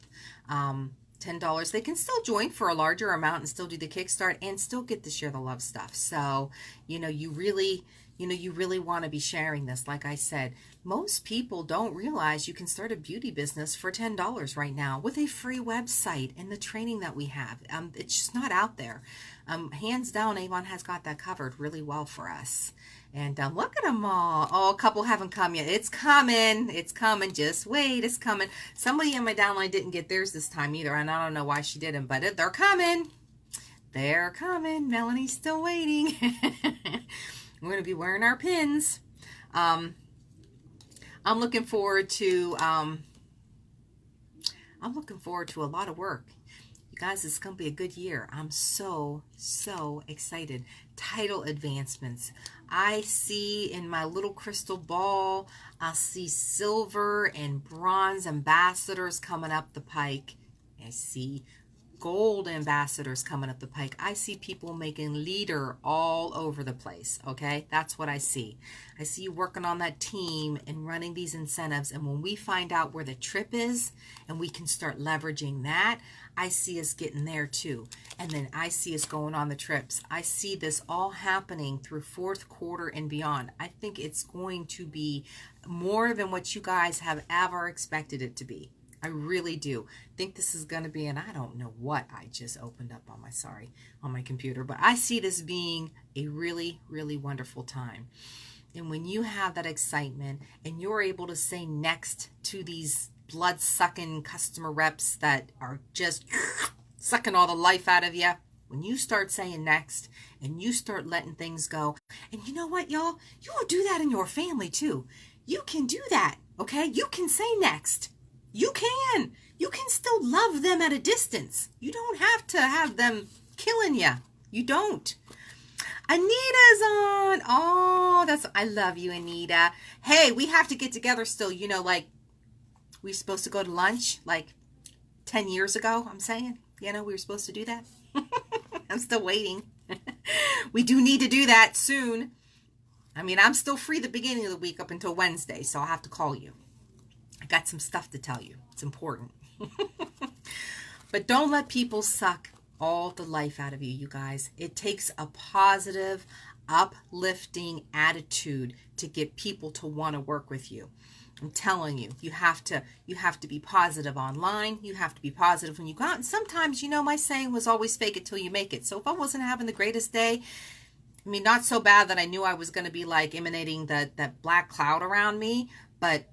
$10. They can still join for a larger amount and still do the Kickstart and still get the Share the Love stuff. So, you know, you really want to be sharing this. Like I said, most people don't realize you can start a beauty business for $10 right now with a free website and the training that we have. It's just not out there. Hands down, Avon has got that covered really well for us. And look at them all. Oh, a couple haven't come yet. It's coming. It's coming. Just wait. It's coming. Somebody in my downline didn't get theirs this time either, and I don't know why she didn't, but they're coming. They're coming. Melanie's still waiting. We're going to be wearing our pins. I'm looking forward to a lot of work. You guys, it's going to be a good year. I'm so excited. Title advancements. I see in my little crystal ball, I see silver and bronze ambassadors coming up the pike. I see gold ambassadors coming up the pike. I see people making leader all over the place, okay? That's what I see. I see you working on that team and running these incentives, and when we find out where the trip is and we can start leveraging that, I see us getting there too. And then I see us going on the trips. I see this all happening through fourth quarter and beyond. I think it's going to be more than what you guys have ever expected it to be. I really do think this is going to be, and I don't know what I just opened up on my computer, but I see this being a really wonderful time. And when you have that excitement and you're able to say next to these blood-sucking customer reps that are just sucking all the life out of you, when you start saying next and you start letting things go. And you know what, y'all? You will do that in your family too. You can do that, okay? You can say next. You can. You can still love them at a distance. You don't have to have them killing you. You don't. Anita's on. Oh, I love you, Anita. Hey, we have to get together still. You know, like, we were supposed to go to lunch like 10 years ago, I'm saying. You know, we were supposed to do that. I'm still waiting. We do need to do that soon. I mean, I'm still free the beginning of the week up until Wednesday, so I'll have to call you. I got some stuff to tell you. It's important. But don't let people suck all the life out of you, you guys. It takes a positive, uplifting attitude to get people to want to work with you. I'm telling you, you have to be positive online. You have to be positive when you go out. And sometimes, you know, my saying was always fake it till you make it. So if I wasn't having the greatest day, I mean, not so bad that I knew I was going to be like emanating that black cloud around me, but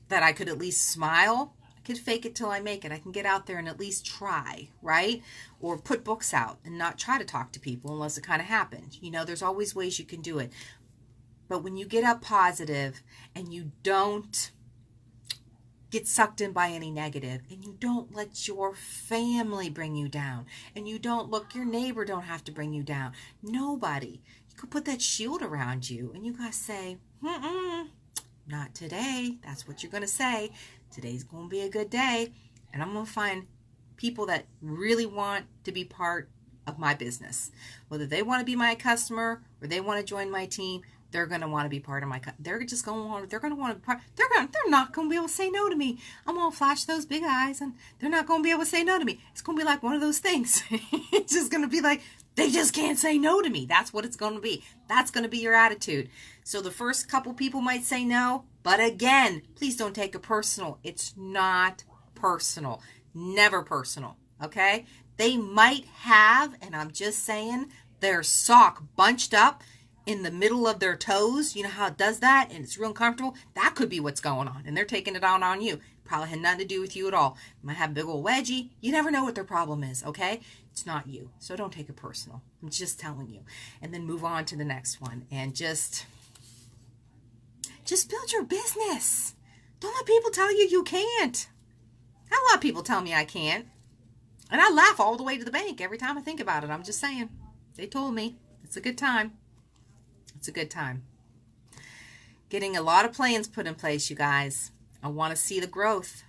that I could at least smile. I could fake it till I make it. I can get out there and at least try, right? Or put books out and not try to talk to people unless it kind of happens. You know, there's always ways you can do it. But when you get up positive and you don't get sucked in by any negative, and you don't let your family bring you down, and you don't look, your neighbor don't have to bring you down. Nobody. You could put that shield around you and you guys say, not today. That's what you're going to say. Today's going to be a good day. And I'm going to find people that really want to be part of my business. Whether they want to be my customer or they want to join my team, they're going to want to be part of my, they're just going to want, they're going to want to be part, they're not going to be able to say no to me. I'm going to flash those big eyes and they're not going to be able to say no to me. It's going to be like one of those things. It's just going to be like, they just can't say no to me. That's what it's going to be. That's going to be your attitude. So the first couple people might say no, but again, please don't take it personal. It's not personal. Never personal. Okay? They might have, and I'm just saying, their sock bunched up in the middle of their toes. You know how it does that? And it's real uncomfortable. That could be what's going on. And they're taking it out on you. Probably had nothing to do with you at all. Might have a big old wedgie. You never know what their problem is, okay? It's not you. So don't take it personal. I'm just telling you. And then move on to the next one. And just build your business. Don't let people tell you you can't. I have a lot of people tell me I can't. And I laugh all the way to the bank every time I think about it. I'm just saying. They told me. It's a good time. It's a good time. Getting a lot of plans put in place, you guys. I want to see the growth.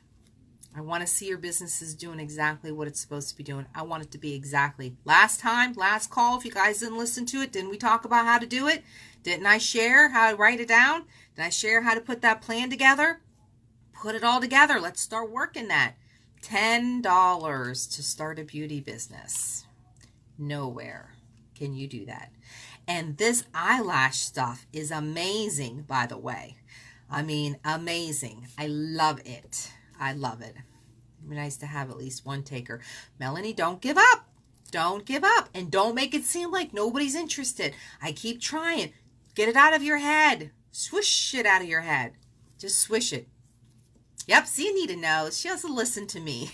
I want to see your businesses doing exactly what it's supposed to be doing. I want it to be exactly. Last call, if you guys didn't listen to it, didn't we talk about how to do it? Didn't I share how to write it down? Did I share how to put that plan together? Put it all together. Let's start working that. $10 to start a beauty business. Nowhere can you do that. And this eyelash stuff is amazing, by the way. I mean, amazing. I love it. I love it. It'd be nice to have at least one taker. Melanie, don't give up. Don't give up. And don't make it seem like nobody's interested. I keep trying. Get it out of your head. Swish it out of your head. Just swish it. Yep, see, Anita knows. She has to listen to me.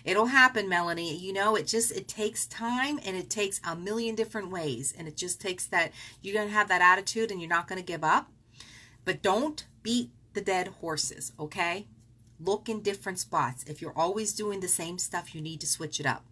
It'll happen, Melanie. You know, it takes time and it takes a million different ways. And it just takes that, you're going to have that attitude and you're not going to give up. But don't beat the dead horses, okay? Look in different spots. If you're always doing the same stuff, you need to switch it up.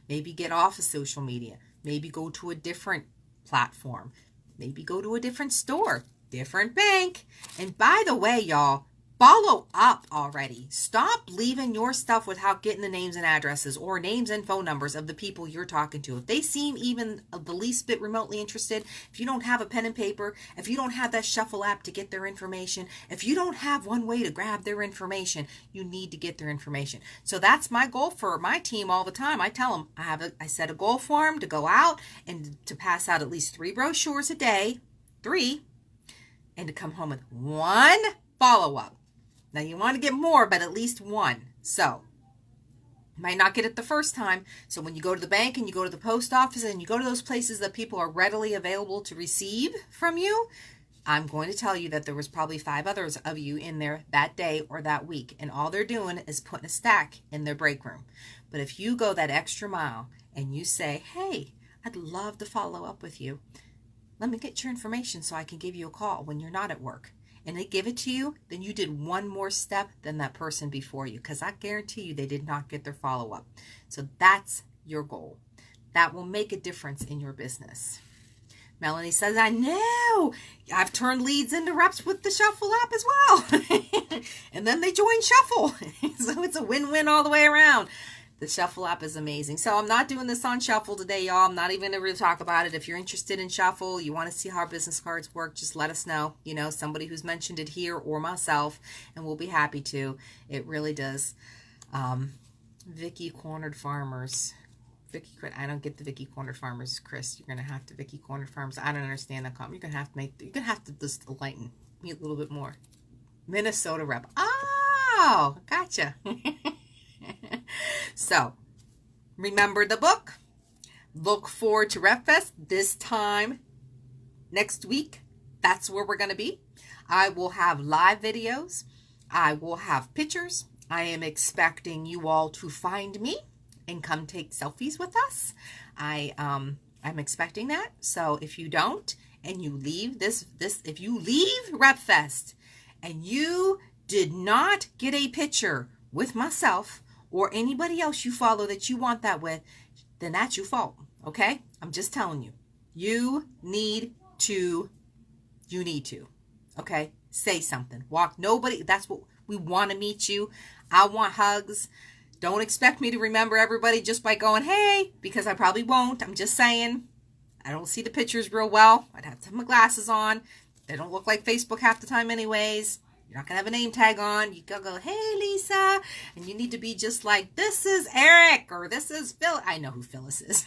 Maybe get off of social media. Maybe go to a different platform. Maybe go to a different store, different bank. And by the way, y'all, follow up already. Stop leaving your stuff without getting the names and addresses or names and phone numbers of the people you're talking to. If they seem even the least bit remotely interested, if you don't have a pen and paper, if you don't have that shuffle app to get their information, if you don't have one way to grab their information, you need to get their information. So that's my goal for my team all the time. I tell them I set a goal for them to go out and to pass out at least 3 brochures a day, 3, and to come home with 1 follow-up. Now, you want to get more, but at least 1. So, you might not get it the first time. So, when you go to the bank and you go to the post office and you go to those places that people are readily available to receive from you, I'm going to tell you that there was probably 5 others of you in there that day or that week. And all they're doing is putting a stack in their break room. But if you go that extra mile and you say, hey, I'd love to follow up with you. Let me get your information so I can give you a call when you're not at work. And they give it to you, then you did one more step than that person before you, because I guarantee you they did not get their follow-up. So that's your goal. That will make a difference in your business. Melanie says, I know. I've turned leads into reps with the Shuffle app as well. And then they join Shuffle. So it's a win-win all the way around. The Shuffle app is amazing. So I'm not doing this on Shuffle today, y'all. I'm not even going to really talk about it. If you're interested in Shuffle, you want to see how our business cards work, just let us know. You know, somebody who's mentioned it here or myself, and we'll be happy to. It really does. Vicky Cornered Farmers. I don't get the Vicky Cornered Farmers, Chris. You're gonna have to Vicky Cornered Farmers. I don't understand that comment. You're gonna have to just enlighten me a little bit more. Minnesota rep. Oh, gotcha. So, remember the book. Look forward to RepFest this time next week. That's where we're gonna be. I will have live videos. I will have pictures. I am expecting you all to find me and come take selfies with us. I'm expecting that. So if you don't, and you leave if you leave RepFest and you did not get a picture with myself or anybody else you follow that you want that with, then that's your fault. Okay? I'm just telling you. You need to. Okay? Say something. Walk. Nobody. That's what we want to meet you. I want hugs. Don't expect me to remember everybody just by going, hey, because I probably won't. I'm just saying. I don't see the pictures real well. I'd have to have my glasses on. They don't look like Facebook half the time anyways. You're not going to have a name tag on. You go, hey, Lisa. And you need to be just like, this is Eric or this is Phil. I know who Phyllis is.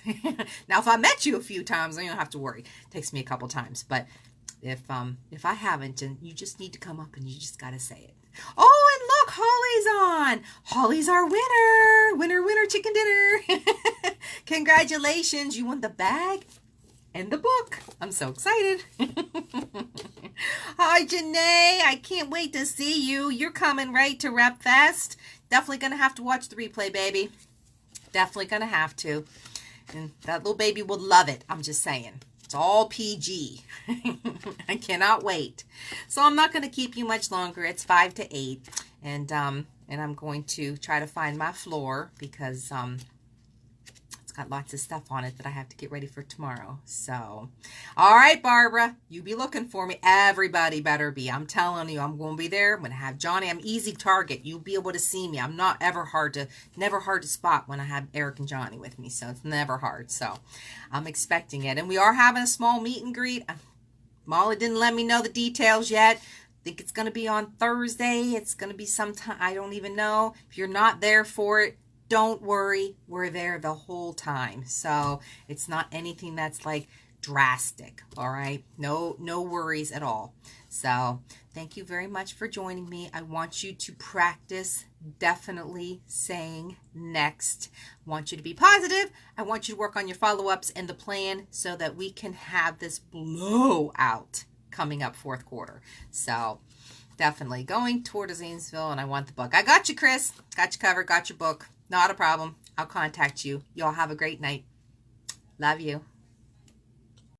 Now, if I met you a few times, then you don't have to worry. It takes me a couple times. But if I haven't, then you just need to come up and you just got to say it. Oh, and look, Holly's on. Holly's our winner. Winner, winner, chicken dinner. Congratulations. You won the bag and the book. I'm so excited. Hi, Janae. I can't wait to see you. You're coming right to RepFest. Definitely going to have to watch the replay, baby. Definitely going to have to. And that little baby will love it. I'm just saying. It's all PG. I cannot wait. So I'm not going to keep you much longer. It's 5 to 8. And I'm going to try to find my floor because it's got lots of stuff on it that I have to get ready for tomorrow. So, all right, Barbara, you be looking for me. Everybody better be. I'm telling you, I'm going to be there. I'm going to have Johnny. I'm easy target. You'll be able to see me. I'm not never hard to spot when I have Eric and Johnny with me. So it's never hard. So I'm expecting it. And we are having a small meet and greet. Molly didn't let me know the details yet. I think it's going to be on Thursday. It's going to be sometime. I don't even know. If you're not there for it, don't worry. We're there the whole time. So it's not anything that's like drastic. All right. No worries at all. So thank you very much for joining me. I want you to practice definitely saying next. I want you to be positive. I want you to work on your follow-ups and the plan so that we can have this blowout coming up fourth quarter. So definitely going toward Zanesville, and I want the book. I got you, Chris. Got you covered. Got your book. Not a problem. I'll contact you. Y'all have a great night. Love you.